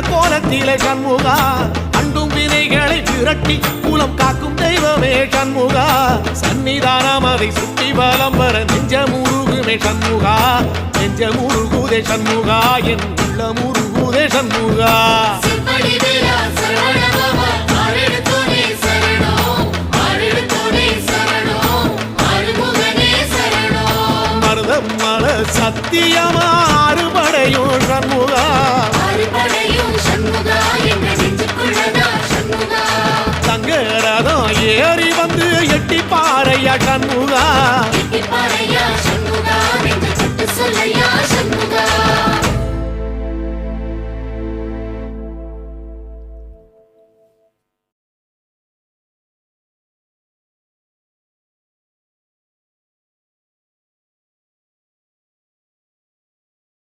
கோலத்திலே சண்முகா அண்டும் வினைகளை விரட்டி குலம் காக்கும் தெய்வமே சண்முகா சன்னிதானம் அதை சுற்றி பலம் வர நெஞ்சமுருகுமே சண்முகா நெஞ்சமுருகுதே சண்முகா என் உள்ளமுருகுதே சண்முகா மருதம் மல சத்தியமா